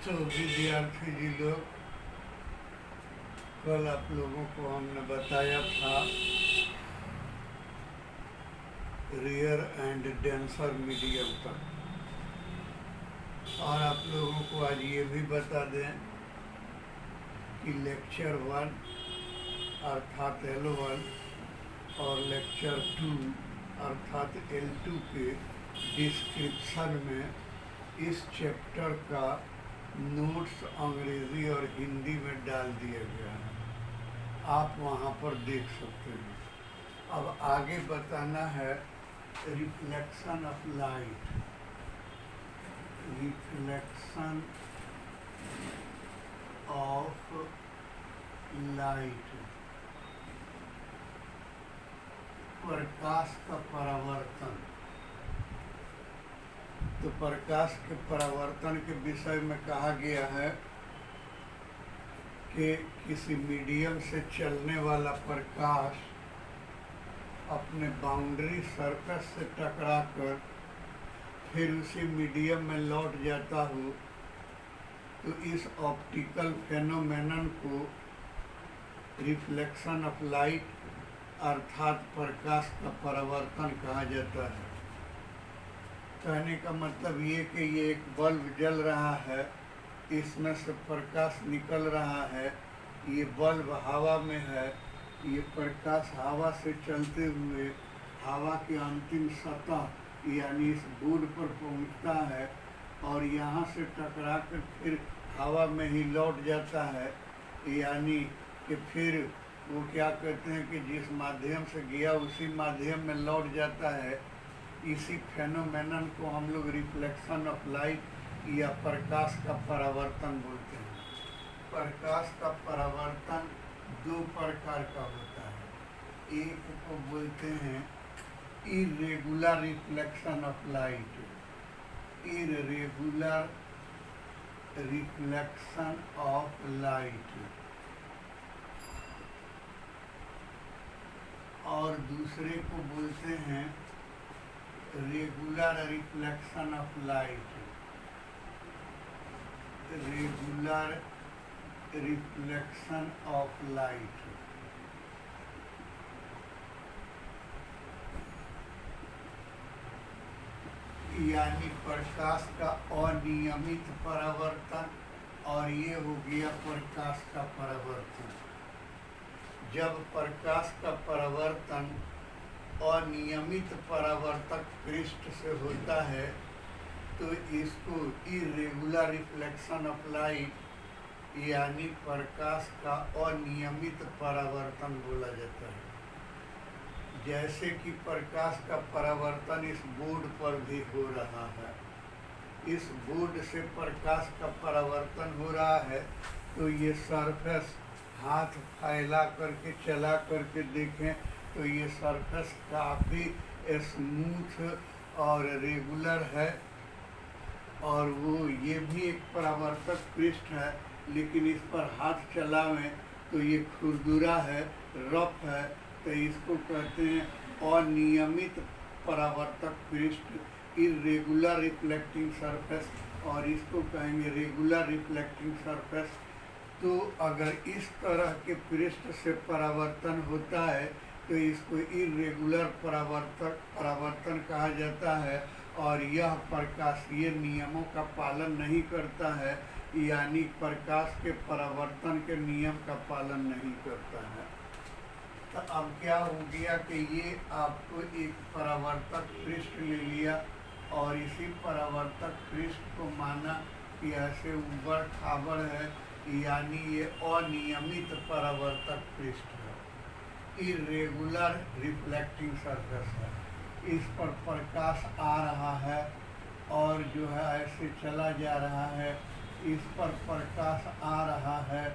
तो विद्यार्थी जी लोग, कल आप लोगों को हमने बताया था रेयर एंड डेंसर मीडियम तक, और आप लोगों को आज ये भी बता दें कि लेक्चर 1 अर्थात L1 और लेक्चर 2 अर्थात L2 के डिस्क्रिप्शन में इस चैप्टर का नोट्स अंग्रेजी और हिंदी में डाल दिया गया है, आप वहाँ पर देख सकते हैं। अब आगे बताना है reflection of light. Reflection of light, प्रकाश का परावर्तन। तो प्रकाश के परावर्तन के विषय में कहा गया है कि किसी मीडियम से चलने वाला प्रकाश अपने बाउंड्री सरफेस से टकराकर फिर उसी मीडियम में लौट जाता हो, तो इस ऑप्टिकल फेनोमेनन को रिफ्लेक्शन ऑफ लाइट अर्थात प्रकाश का परावर्तन कहा जाता है। कहने का मतलब ये कि ये एक बल्ब जल रहा है, इसमें से प्रकाश निकल रहा है, ये बल्ब हवा में है, ये प्रकाश हवा से चलते हुए हवा की अंतिम सतह यानी इस बोर्ड पर पहुंचता है और यहाँ से टकरा कर फिर हवा में ही लौट जाता है। यानी कि फिर वो क्या कहते हैं कि जिस माध्यम से गया उसी माध्यम में लौट जाता है। इसी फेनोमेनन को हम लोग रिफ्लेक्शन ऑफ लाइट या प्रकाश का परावर्तन बोलते हैं। प्रकाश का परावर्तन दो प्रकार का होता है। एक को बोलते हैं irregular reflection of light, irregular reflection of light, और दूसरे को बोलते हैं regular reflection of light, regular reflection of light. यानी प्रकाश का अनियमित परावर्तन, और ये हो गया प्रकाश का परावर्तन। जब प्रकाश का परावर्तन अनियमित परावर्तक पृष्ठ से होता है तो इसको इरेगुलर रिफ्लेक्शन ऑफ लाइट यानी प्रकाश का अनियमित परावर्तन बोला जाता है। जैसे कि प्रकाश का परावर्तन इस बोर्ड पर भी हो रहा है, इस बोर्ड से प्रकाश का परावर्तन हो रहा है, तो ये सरफेस हाथ फैला करके चला करके देखें तो ये सरफेस काफ़ी स्मूथ और रेगुलर है, और वो ये भी एक परावर्तक पृष्ठ है, लेकिन इस पर हाथ चलावें तो ये खुरदुरा है, रफ है, तो इसको कहते हैं अनियमित परावर्तक पृष्ठ, इरेगुलर रिफ्लेक्टिंग सरफेस, और इसको कहेंगे रेगुलर रिफ्लेक्टिंग सरफेस। तो अगर इस तरह के पृष्ठ से परावर्तन होता है तो इसको इरेगुलर परावर्तन कहा जाता है, और यह प्रकाशीय नियमों का पालन नहीं करता है, यानी प्रकाश के परावर्तन के नियम का पालन नहीं करता है। तो अब क्या हो गया कि ये आपको एक परावर्तक पृष्ठ ले लिया और इसी परावर्तक पृष्ठ को माना कि ऐसे ऊबड़ खाबड़ है, यानी ये अनियमित परावर्तक पृष्ठ है, इरेगुलर रिफ्लेक्टिंग सरफेस है। इस पर प्रकाश आ रहा है और जो है ऐसे चला जा रहा है, इस पर प्रकाश आ रहा है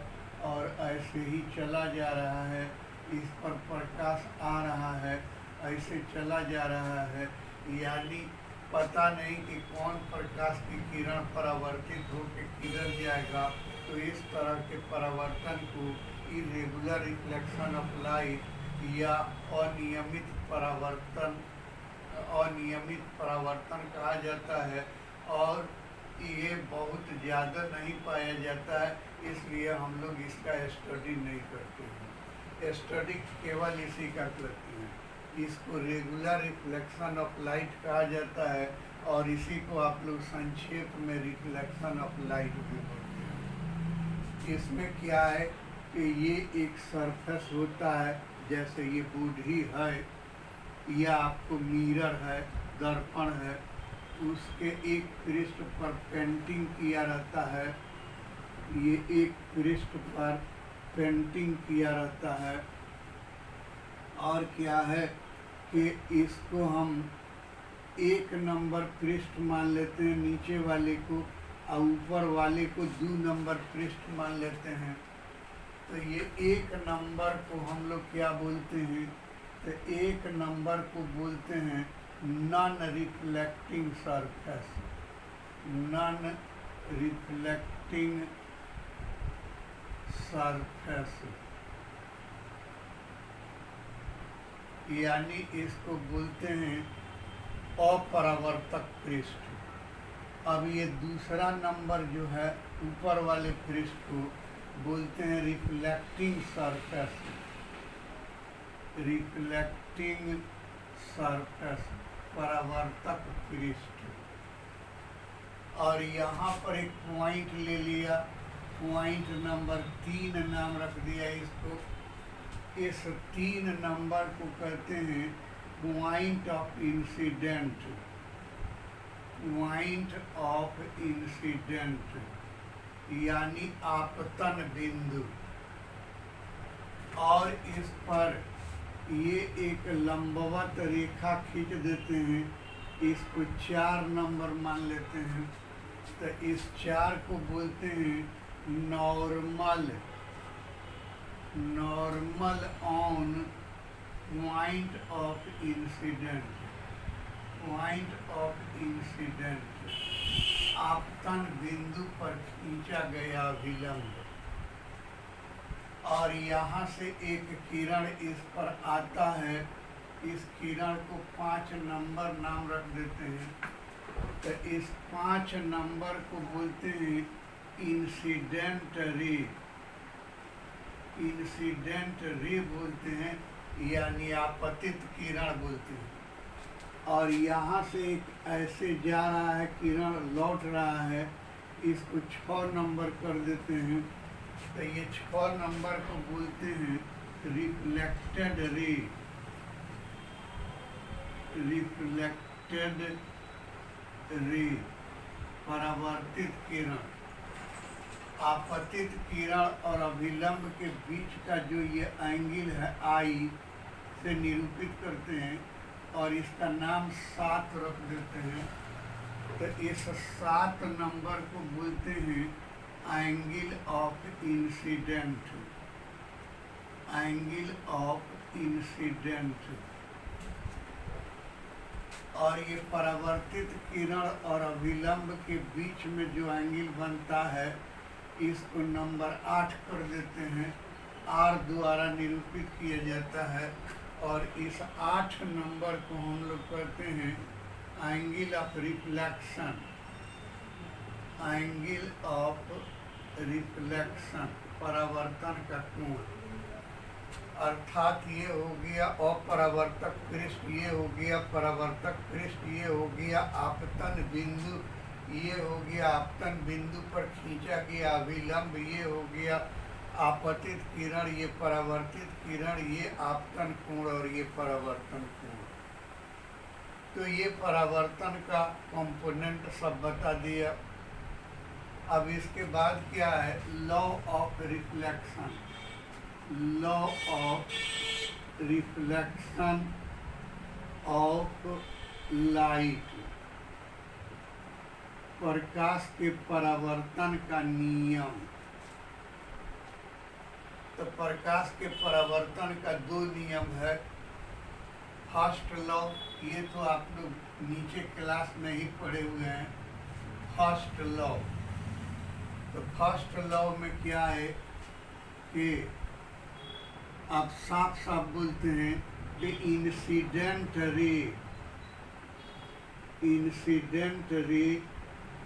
और ऐसे ही चला जा रहा है, इस पर प्रकाश आ रहा है, ऐसे चला जा रहा है, यानी पता नहीं कि कौन प्रकाश की किरण परावर्तित होकर किधर जाएगा। तो इस तरह के परावर्तन को इरेगुलर रिफ्लेक्शन ऑफ लाइट या अनियमित परावर्तन कहा जाता है। और ये बहुत ज़्यादा नहीं पाया जाता है, इसलिए हम लोग इसका स्टडी नहीं करते हैं। स्टडी केवल इसी का करते हैं। इसको रेगुलर रिफ्लेक्शन ऑफ लाइट कहा जाता है और इसी को आप लोग संक्षेप में रिफ्लेक्शन ऑफ लाइट भी बोलते हैं। इसमें क्या है कि ये एक सरफेस होता है, जैसे ये बूढ़ी है या आपको मिरर है, दर्पण है, उसके एक पृष्ठ पर पेंटिंग किया रहता है। ये एक पृष्ठ पर पेंटिंग किया रहता है और क्या है कि इसको हम एक नंबर पृष्ठ मान लेते हैं नीचे वाले को, और ऊपर वाले को 2 नंबर पृष्ठ मान लेते हैं। तो ये एक नंबर को हम लोग क्या बोलते हैं? तो एक नंबर को बोलते हैं non reflecting surface. Non reflecting surface, यानी इसको बोलते हैं अपरावर्तक पृष्ठ। अब ये दूसरा नंबर जो है ऊपर वाले पृष्ठ को बोलते हैं रिफ्लेक्टिंग सरफेस। रिफ्लेक्टिंग सरफेस, परावर्तक पृष्ठ। और यहाँ पर एक पॉइंट ले लिया, पॉइंट नंबर 3 नाम रख दिया इसको। इस 3 नंबर को कहते हैं point of incident. Point of incident यानी आपतन बिंदु। और इस पर ये एक लंबवत रेखा खींच देते हैं, इसको 4 नंबर मान लेते हैं। तो इस 4 को बोलते हैं normal. Normal on point of incident. Point of incident, आपतन बिंदु पर खींचा गया विलंब। और यहाँ से एक किरण इस पर आता है, इस किरण को 5 नंबर नाम रख देते हैं। तो इस 5 नंबर को बोलते हैं इंसिडेंट रे। इंसिडेंट रे बोलते हैं, यानी आपतित किरण बोलते हैं। और यहाँ से एक ऐसे जा रहा है, किरण लौट रहा है, इसको 6 नंबर कर देते हैं। तो ये 6 नंबर को बोलते हैं रिफ्लेक्टेड रे। रिफ्लेक्टेड रे, परावर्तित किरण। आपतित किरण और अभिलंब के बीच का जो ये एंगल है आई से निरूपित करते हैं और इसका नाम 7 रख देते हैं। तो इस 7 नंबर को बोलते हैं angle of incident. Angle of incident. और ये परावर्तित किरण और अभिलंब के बीच में जो एंगल बनता है, इसको नंबर 8 कर देते हैं। R द्वारा निरूपित किया जाता है और इस 8 नंबर को हम लोग कहते हैं angle of reflection. Angle of reflection, परावर्तन का कोण। अर्थात ये हो गया अपरावर्तक पृष्ठ, ये हो गया परावर्तक पृष्ठ, ये हो गया आपतन बिंदु, ये हो गया आपतन बिंदु पर खींचा गया अभिलंब, ये हो गया आपतित किरण, ये परावर्तित किरण, ये आपतन कोण और ये परावर्तन कोण। तो ये परावर्तन का कंपोनेंट सब बता दिया। अब इसके बाद क्या है? Law of reflection. Law of reflection of light, प्रकाश के परावर्तन का नियम। तो प्रकाश के परावर्तन का 2 नियम है। फर्स्ट लॉ, ये तो आप लोग नीचे क्लास में ही पढ़े हुए हैं। फर्स्ट लॉ, तो फर्स्ट लॉ में क्या है कि आप साफ साफ बोलते हैं कि incident ray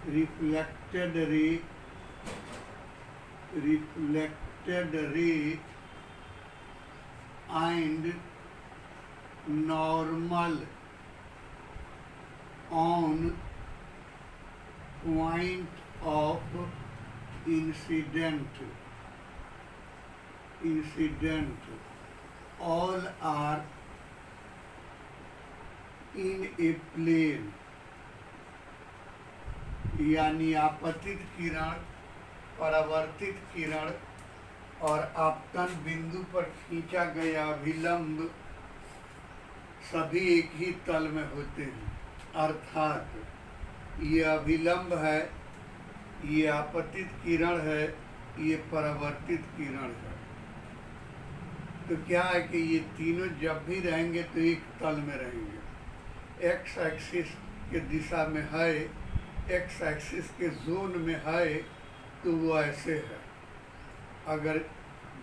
reflected ray and normal on point of incident all are in a plane, यानी आपतित किरण, परावर्तित किरण और आपतन बिंदु पर खींचा गया अभिलंब सभी एक ही तल में होते हैं। अर्थात ये अभिलंब है, ये आपतित किरण है, ये परावर्तित किरण है। तो क्या है कि ये तीनों जब भी रहेंगे तो एक तल में रहेंगे। एक्स एक्सिस के दिशा में है, एक्स एक्सिस के जोन में है तो वो ऐसे है, अगर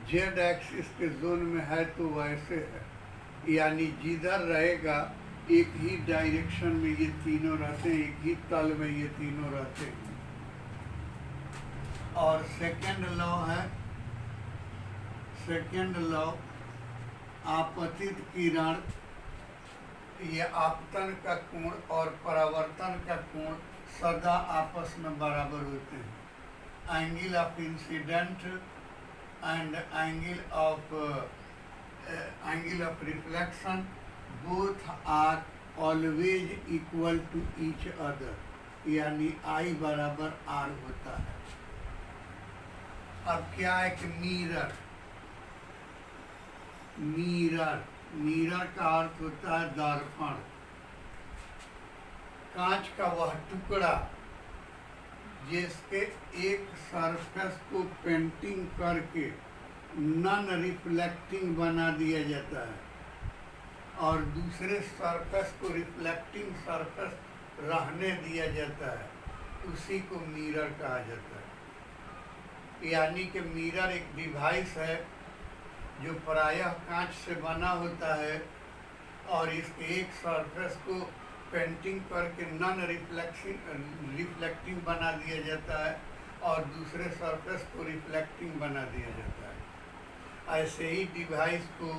जेड एक्सिस के जोन में है तो वो ऐसे है। यानी जिधर रहेगा एक ही डायरेक्शन में ये तीनों रहते हैं, एक ही तल में ये तीनों रहते हैं। और सेकंड लॉ है, सेकंड लॉ आपतित किरण, ये आपतन का कोण और परावर्तन का कोण सदा आपस में बराबर होते हैं। Angle of incident and angle of reflection both are always equal to each other, यानी आई बराबर आर होता है। अब क्या है कि मिरर का अर्थ होता है दर्पण। कांच का वह टुकड़ा जिसके एक सरफेस को पेंटिंग करके नॉन रिफ्लेक्टिंग बना दिया जाता है और दूसरे सरफेस को रिफ्लेक्टिंग सरफेस रहने दिया जाता है, उसी को मिरर कहा जाता है। यानी कि मिरर एक डिवाइस है जो प्रायः कांच से बना होता है और इसके एक सरफेस को पेंटिंग करके नॉन रिफ्लेक्टिंग बना दिया जाता है और दूसरे सरफेस को रिफ्लेक्टिंग बना दिया जाता है। ऐसे ही डिवाइस को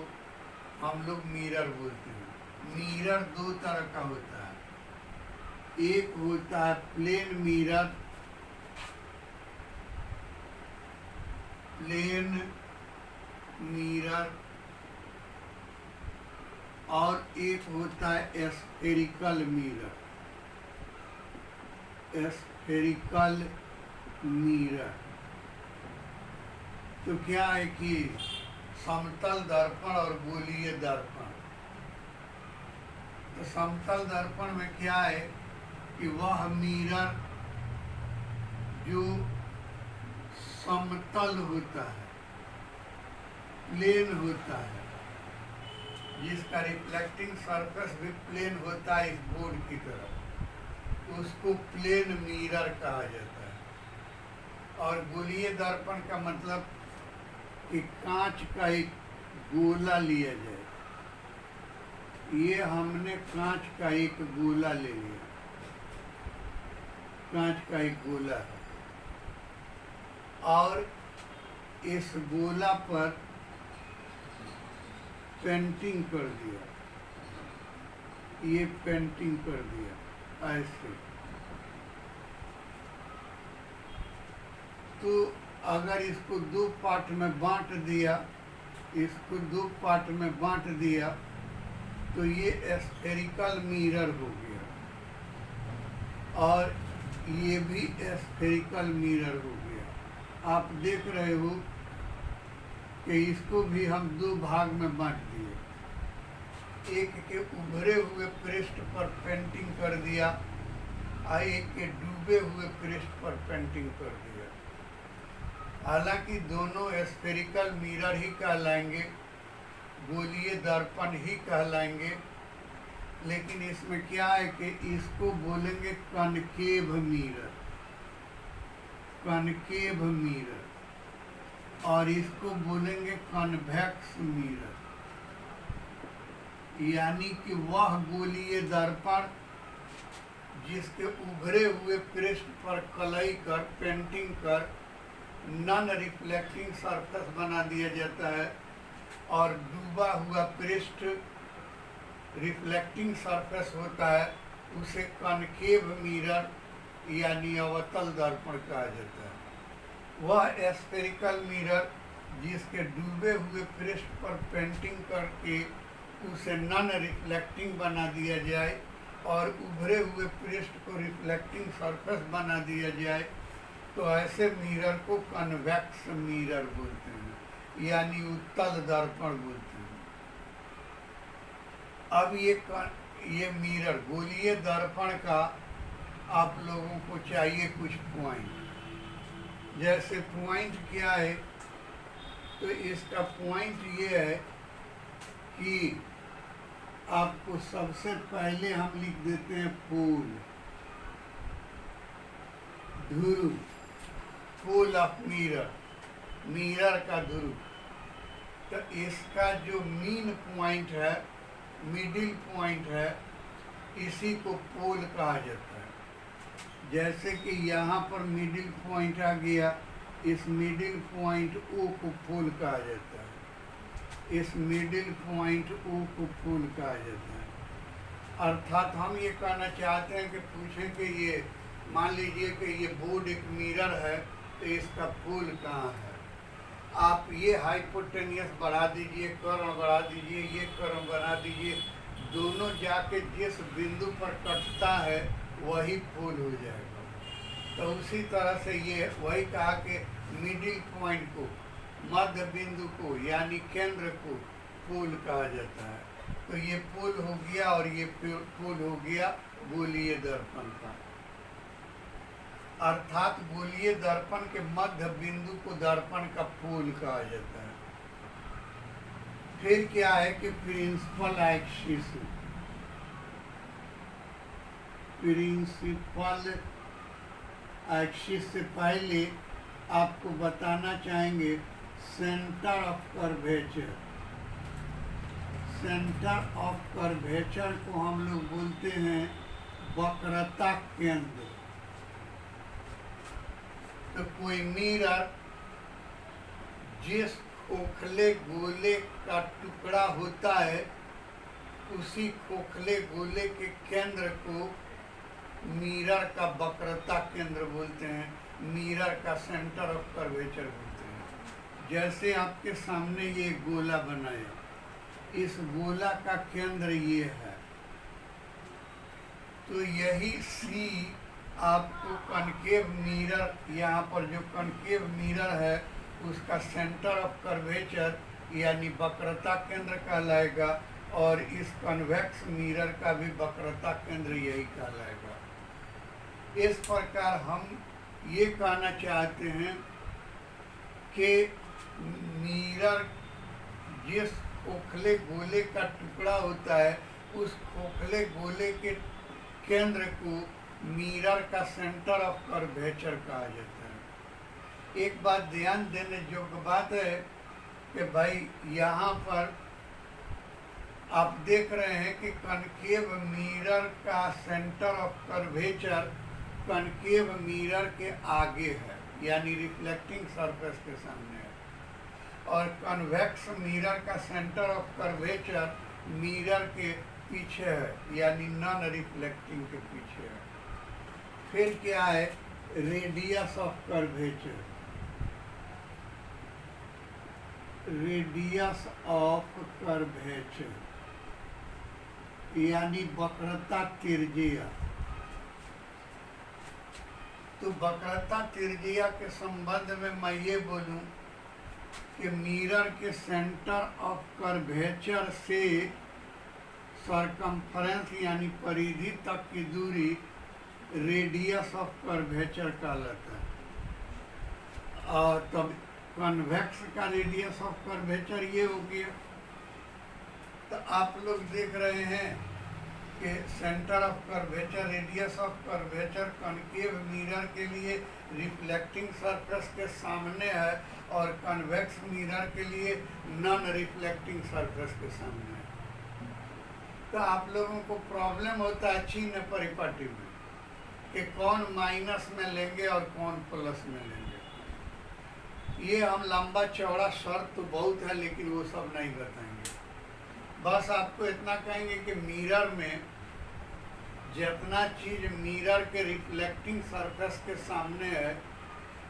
हम लोग मिरर बोलते हैं। मिरर दो तरह का होता है, एक होता है प्लेन मिरर, और एक होता है स्फेरिकल मिरर। तो क्या है कि समतल दर्पण और गोलीय दर्पण। तो समतल दर्पण में क्या है कि वह मिरर जो समतल होता है, प्लेन होता है, जिसका रिफ्लेक्टिंग सरफेस भी प्लेन होता है इस बोर्ड की तरह, उसको प्लेन मिरर कहा जाता है। और गोलीय दर्पण का मतलब कि कांच का एक गोला लिया जाए। ये हमने कांच का एक गोला ले लिया, कांच का एक गोला है और इस गोला पर पेंटिंग कर दिया, ये पेंटिंग कर दिया ऐसे। तो अगर इसको दो पार्ट में बांट दिया, इसको दो पार्ट में बांट दिया तो ये स्फेरिकल मिरर हो गया और ये भी स्फेरिकल मिरर हो गया। आप देख रहे हो कि इसको भी हम दो भाग में बांट दिए, एक के उभरे हुए पृष्ठ पर पेंटिंग कर दिया और एक के डूबे हुए पृष्ठ पर पेंटिंग कर दिया। हालांकि दोनों स्फेरिकल मिरर ही कहलाएंगे, गोलीय दर्पण ही कहलाएंगे, लेकिन इसमें क्या है कि इसको बोलेंगे कनकेव मिरर, कनकेव मिरर, और इसको बोलेंगे कन्वेक्स मिरर। यानी कि वह गोलीय दर्पण जिसके उभरे हुए पृष्ठ पर कलई कर पेंटिंग कर नॉन रिफ्लेक्टिंग सरफेस बना दिया जाता है, और डूबा हुआ पृष्ठ रिफ्लेक्टिंग सरफेस होता है, उसे कनकेव मिरर यानी अवतल दर्पण कहा जाता है। वह स्फेरिकल मिरर जिसके डूबे हुए पृष्ठ पर पेंटिंग करके उसे नॉन रिफ्लेक्टिंग बना दिया जाए और उभरे हुए पृष्ठ को रिफ्लेक्टिंग सरफेस बना दिया जाए, तो ऐसे मिरर को कन्वेक्स मिरर बोलते हैं, यानी उत्तल दर्पण बोलते हैं। अब ये मिरर गोलीय दर्पण का आप लोगों को चाहिए कुछ पॉइंट। जैसे पॉइंट क्या है, तो इसका पॉइंट ये है कि आपको सबसे पहले हम लिख देते हैं पोल, ध्रुव, पोल ऑफ मिरर, मिरर का ध्रुव। तो इसका जो मीन पॉइंट है, मिडिल पॉइंट है, इसी को पोल कहा जाता है। जैसे कि यहाँ पर मिडिल पॉइंट आ गया, इस मिडिल पॉइंट ओ को पोल कहा जाता है, इस मिडिल पॉइंट ओ को पोल कहा जाता है। अर्थात हम ये कहना चाहते हैं कि पूछें कि ये मान लीजिए कि ये बोर्ड एक मिरर है, तो इसका पोल कहाँ है। आप ये हाइपोटेनियस बढ़ा दीजिए, कर्ण बढ़ा दीजिए, ये कर्ण बढ़ा दीजिए, दोनों जाके जिस बिंदु पर कटता है वही पोल हो जाएगा। तो उसी तरह से ये वही कहा कि मिडिल पॉइंट को, मध्य बिंदु को यानी केंद्र को पोल कहा जाता है। तो ये पोल हो गया और ये पोल हो गया गोलीय दर्पण का। अर्थात गोलीय दर्पण के मध्य बिंदु को दर्पण का पोल कहा जाता है। फिर क्या है कि प्रिंसिपल एक्सिस, प्रिंसिपल एक्सिस से पहले आपको बताना चाहेंगे centre of curvature. Centre of curvature को हम लोग बोलते हैं वक्रता केंद्र। तो कोई मिरर जिस खोखले गोले का टुकड़ा होता है, उसी खोखले गोले के केंद्र को मिरर का वक्रता केंद्र बोलते हैं, मिरर का सेंटर ऑफ कर्वेचर बोलते हैं। जैसे आपके सामने ये गोला बनाया, इस गोला का केंद्र ये है, तो यही सी आपको कनकेव मिरर, यहाँ पर जो कनकेव मिरर है उसका सेंटर ऑफ कर्वेचर यानी वक्रता केंद्र कहलाएगा, और इस कन्वेक्स मिरर का भी वक्रता केंद्र यही कहलाएगा। इस प्रकार हम ये कहना चाहते हैं कि मिरर जिस खोखले गोले का टुकड़ा होता है, उस खोखले गोले के केंद्र को मिरर का सेंटर ऑफ कर्वेचर कहा जाता है। एक बात ध्यान देने योग्य बात है कि भाई यहाँ पर आप देख रहे हैं कि कनकेव मिरर का centre of curvature concave mirror के आगे है, यानी रिफ्लेक्टिंग सरफेस के सामने है, और कन्वेक्स मिरर का सेंटर ऑफ कर्वेचर मिरर के पीछे है, यानी नॉन रिफ्लेक्टिंग के पीछे है। फिर क्या है, radius of curvature, radius of curvature यानी वक्रता त्रिज्या। तो वक्रता त्रिज्या के संबंध में मैं ये बोलूं कि मिरर के सेंटर ऑफ कर्वेचर से सरकमफ्रेंस यानी परिधि तक की दूरी रेडियस ऑफ कर्वेचर कहलाता है। और तब कन्वेक्स का रेडियस ऑफ कर्वेचर ये हो गया। तो आप लोग देख रहे हैं कि centre of curvature, radius of curvature concave mirror के लिए रिफ्लेक्टिंग सरफेस के सामने है, और कन्वेक्स मिरर के लिए नॉन रिफ्लेक्टिंग सरफेस के सामने है। तो आप लोगों को प्रॉब्लम होता है चिन्ह परिपाटी में, कि कौन माइनस में लेंगे और कौन प्लस में लेंगे। ये हम लंबा चौड़ा शर्त तो बहुत है, लेकिन वो सब नहीं बताएंगे। बस आपको इतना कहेंगे कि मिरर में जितना चीज़ मिरर के रिफ्लेक्टिंग सरफेस के सामने है,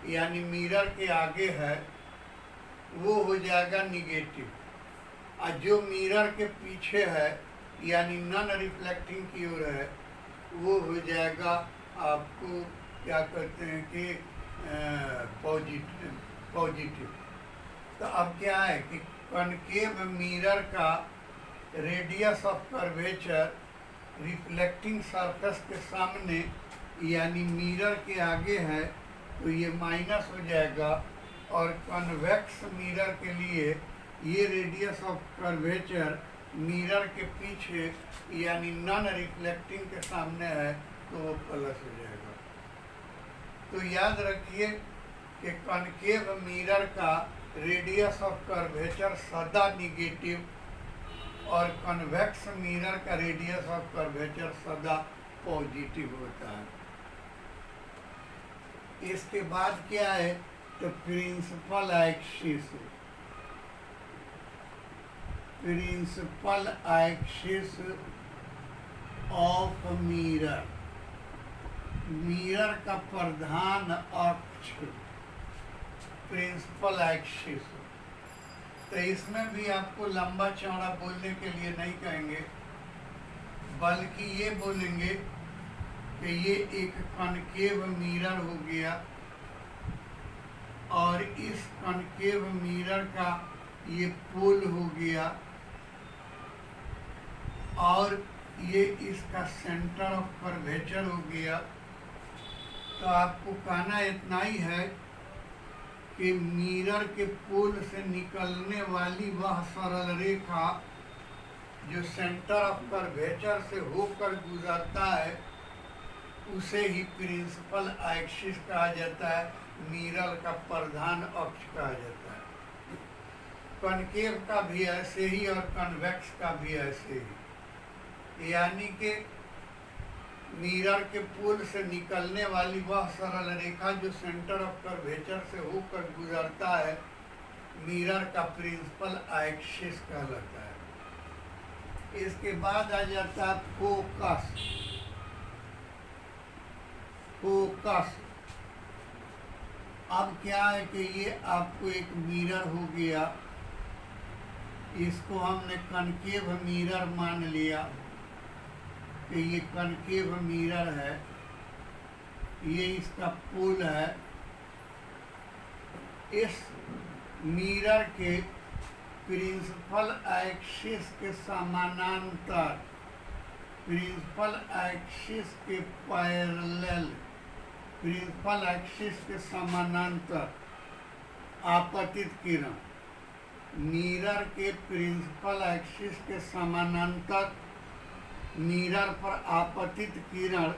यानी मिरर के आगे है, वो हो जाएगा निगेटिव, और जो मिरर के पीछे है यानी नॉन रिफ्लेक्टिंग की ओर है, वो हो जाएगा आपको क्या कहते हैं कि पॉजिटिव। तो अब क्या है कि कनकेव मिरर का radius of curvature reflecting surface के सामने यानी मिरर के आगे है, तो ये माइनस हो जाएगा, और कन्वेक्स मिरर के लिए ये रेडियस ऑफ कर्वेचर मिरर के पीछे यानी नॉन रिफ्लेक्टिंग के सामने है, तो वो प्लस हो जाएगा। तो याद रखिए कि कनकेव मिरर का रेडियस ऑफ कर्वेचर सदा निगेटिव और कन्वेक्स मिरर का रेडियस ऑफ कर्वेचर सदा पॉजिटिव होता है। इसके बाद क्या है, तो principal axis of mirror, mirror का प्रधान अक्ष प्रिंसिपल एक्सिस। तो इसमें भी आपको लंबा चौड़ा बोलने के लिए नहीं कहेंगे, बल्कि ये बोलेंगे कि ये एक कनकेव मिरर हो गया, और इस कनकेव मिरर का ये पोल हो गया, और ये इसका सेंटर ऑफ कर्वेचर हो गया। तो आपको कहना इतना ही है कि मिरर के पोल से निकलने वाली वह सरल रेखा जो सेंटर ऑफ कर्वेचर से होकर गुजरता है, उसे ही प्रिंसिपल एक्सिस कहा जाता है, मिरर का प्रधान अक्ष कहा जाता है। कनकेव का भी ऐसे ही और कन्वेक्स का भी ऐसे ही, यानी कि मिरर के पोल से निकलने वाली वह सरल रेखा जो सेंटर ऑफ कर्वेचर से होकर गुजरता है, मिरर का प्रिंसिपल एक्सिस कहलाता है। इसके बाद आ जाता है फोकस। अब क्या है कि ये आपको एक मिरर हो गया, इसको हमने कनकेव मिरर मान लिया कि ये कनकेव मिरर है, ये इसका पोल है। इस मिरर के प्रिंसिपल एक्सिस के समानांतर, प्रिंसिपल एक्सिस के पैरेलल, प्रिंसिपल एक्सिस के समानांतर आपतित किरण, मिरर के प्रिंसिपल एक्सिस के समानांतर मिरर पर आपतित किरण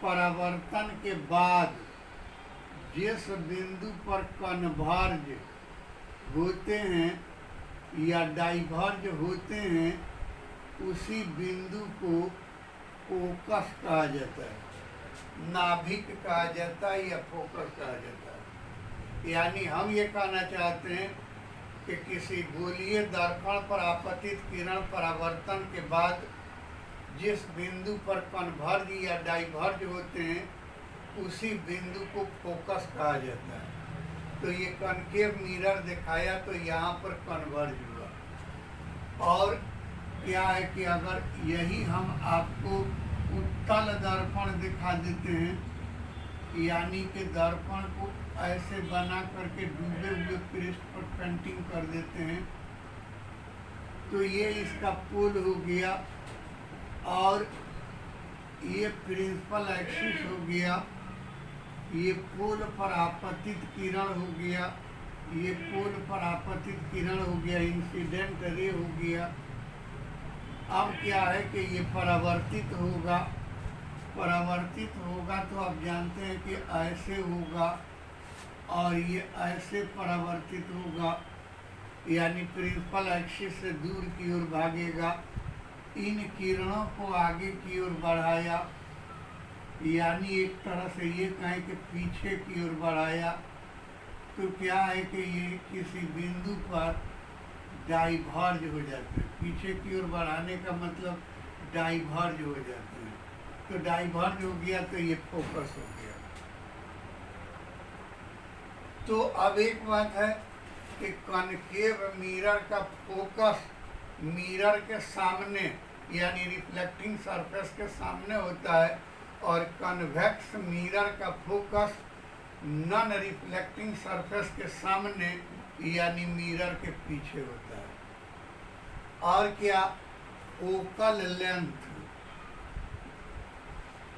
परावर्तन के बाद जिस बिंदु पर कन्वर्ज होते हैं या डाइवर्ज होते हैं, उसी बिंदु को फोकस कहा जाता है, नाभिक कहा जाता है या फोकस कहा जाता है। यानी हम ये कहना चाहते हैं कि किसी गोलीय दर्पण पर आपतित किरण परावर्तन के बाद जिस बिंदु पर कन्वर्ज या डाइवर्ज होते हैं, उसी बिंदु को फोकस कहा जाता है। तो ये कनकेव मिरर दिखाया तो यहाँ पर कन्वर्ज हुआ। और क्या है कि अगर यही हम आपको उत्तल दर्पण दिखा देते हैं, यानी कि दर्पण को ऐसे बना करके डूबे हुए पृष्ठ पर पेंटिंग कर देते हैं, तो ये इसका पोल हो गया, और ये प्रिंसिपल एक्सिस हो गया, ये पोल पर आपतित किरण हो गया, ये पोल पर आपतित किरण हो गया, इंसिडेंट रे हो गया। अब क्या है कि ये परावर्तित होगा, परावर्तित होगा तो आप जानते हैं कि ऐसे होगा और ये ऐसे परावर्तित होगा, यानी प्रिंसिपल एक्सिस से दूर की ओर भागेगा। इन किरणों को आगे की ओर बढ़ाया यानी एक तरह से ये कहें कि पीछे की ओर बढ़ाया, तो क्या है कि ये किसी बिंदु पर डाइवर्ज हो जाते हैं। पीछे की ओर बढ़ाने का मतलब डाइवर्ज हो जाते हैं, तो डाइवर्ज हो गया तो ये फोकस हो गया। तो अब एक बात है कि कॉनकेव मिरर का फोकस मिरर के सामने यानी रिफ्लेक्टिंग सरफेस के सामने होता है, और कन्वेक्स मिरर का फोकस नॉन रिफ्लेक्टिंग सरफेस के सामने यानी मिरर के पीछे होता है। और क्या, फोकल लेंथ,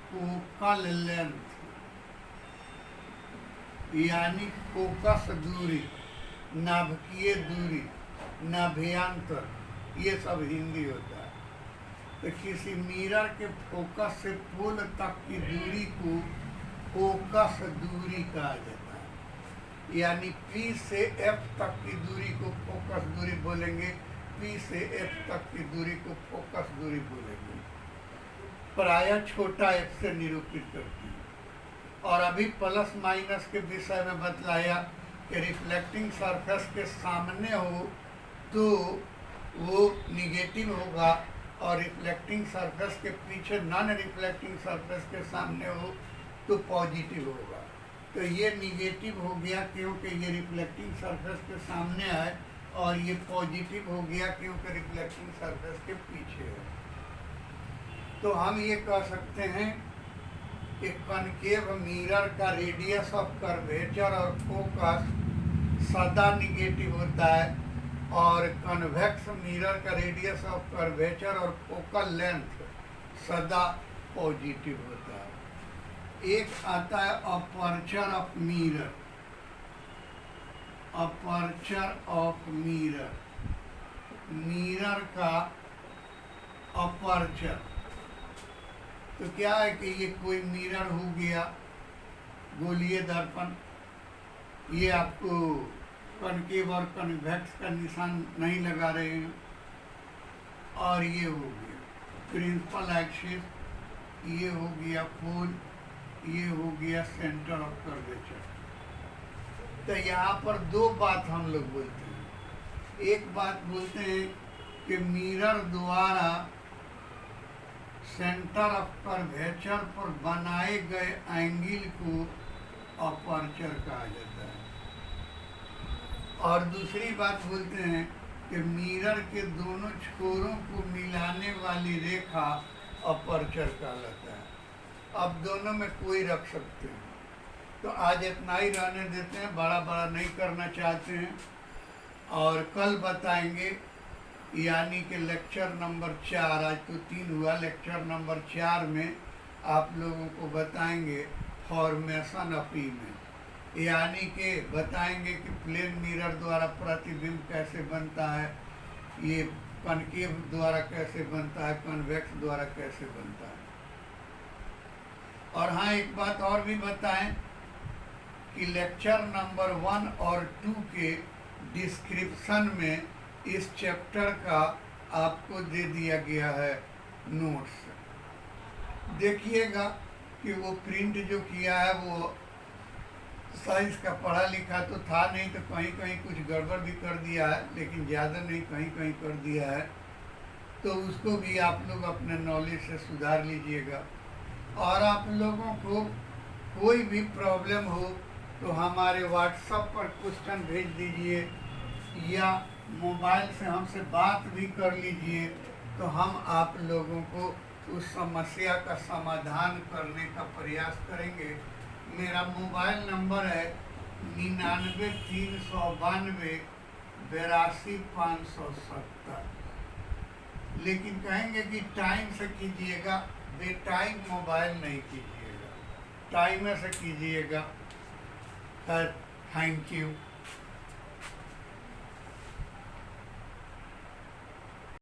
फोकल लेंथ यानी फोकस दूरी, नाभिकीय दूरी, नाभ्यांतर, ये सब हिंदी होता है। तो किसी मिरर के फोकस से पोल तक की दूरी को फोकस दूरी कहा जाता है। यानी P से F तक की दूरी को फोकस दूरी बोलेंगे, P से F तक की दूरी को फोकस दूरी बोलेंगे। प्रायः छोटा f से निरूपित करती है। और अभी प्लस माइनस के विषय में बतलाया कि रिफ्लेक्टिंग सरफेस के सामने हो तो वो निगेटिव होगा, और रिफ्लेक्टिंग सरफेस के पीछे नॉन रिफ्लेक्टिंग सरफेस के सामने हो तो पॉजिटिव होगा। तो ये निगेटिव हो गया क्योंकि ये रिफ्लेक्टिंग सरफेस के सामने है, और ये पॉजिटिव हो गया क्योंकि रिफ्लेक्टिंग सरफेस के पीछे है। तो हम ये कह सकते हैं कि कॉनकेव मिरर का रेडियस ऑफ कर्वेचर और फोकस सदा निगेटिव होता है, और कन्वेक्स मिरर का रेडियस ऑफ कर्वेचर और फोकल लेंथ सदा पॉजिटिव होता है। एक आता है aperture of mirror, aperture of mirror, mirror का अपर्चर। तो क्या है कि ये कोई मिरर हो गया, गोलीय दर्पण, ये आपको कॉनकेव और कन्वेक्स का निशान नहीं लगा रहे हैं, और ये हो गया प्रिंसिपल एक्सिस, ये हो गया पोल, ये हो गया सेंटर ऑफ कर्वेचर। तो यहाँ पर दो बात हम लोग बोलते हैं। एक बात बोलते हैं कि मिरर द्वारा सेंटर ऑफ कर्वेचर पर बनाए गए एंगल को अपर्चर कहा जाता है, और दूसरी बात बोलते हैं कि मिरर के दोनों छोरों को मिलाने वाली रेखा अपर्चर कहलाता है। अब दोनों में कोई रख सकते हैं। तो आज इतना ही रहने देते हैं, बड़ा बड़ा नहीं करना चाहते हैं, और कल बताएंगे, यानी कि लेक्चर नंबर 4, आज तो 3 हुआ, लेक्चर नंबर 4 में आप लोगों को बताएंगे फॉर्मेशन ऑफ इमेज, यानी कि बताएंगे कि प्लेन मिरर द्वारा प्रतिबिंब कैसे बनता है, ये कॉनकेव द्वारा कैसे बनता है, कन्वेक्स द्वारा कैसे बनता है। और हाँ, एक बात और भी बताएं कि लेक्चर नंबर 1 और 2 के डिस्क्रिप्शन में इस चैप्टर का आपको दे दिया गया है नोट्स। देखिएगा कि वो प्रिंट जो किया है वो साइंस का पढ़ा लिखा तो था नहीं, तो कहीं कहीं कुछ गड़बड़ भी कर दिया है, लेकिन ज़्यादा नहीं, कहीं कहीं कर दिया है। तो उसको भी आप लोग अपने नॉलेज से सुधार लीजिएगा। और आप लोगों को कोई भी प्रॉब्लम हो तो हमारे व्हाट्सएप पर क्वेश्चन भेज दीजिए, या मोबाइल से हमसे बात भी कर लीजिए, तो हम आप लोगों को उस समस्या का समाधान करने का प्रयास करेंगे। मेरा मोबाइल नंबर है 99 392 82 570। लेकिन कहेंगे कि टाइम से कीजिएगा, बेटाइम मोबाइल नहीं कीजिएगा, टाइम से कीजिएगा। Thank you.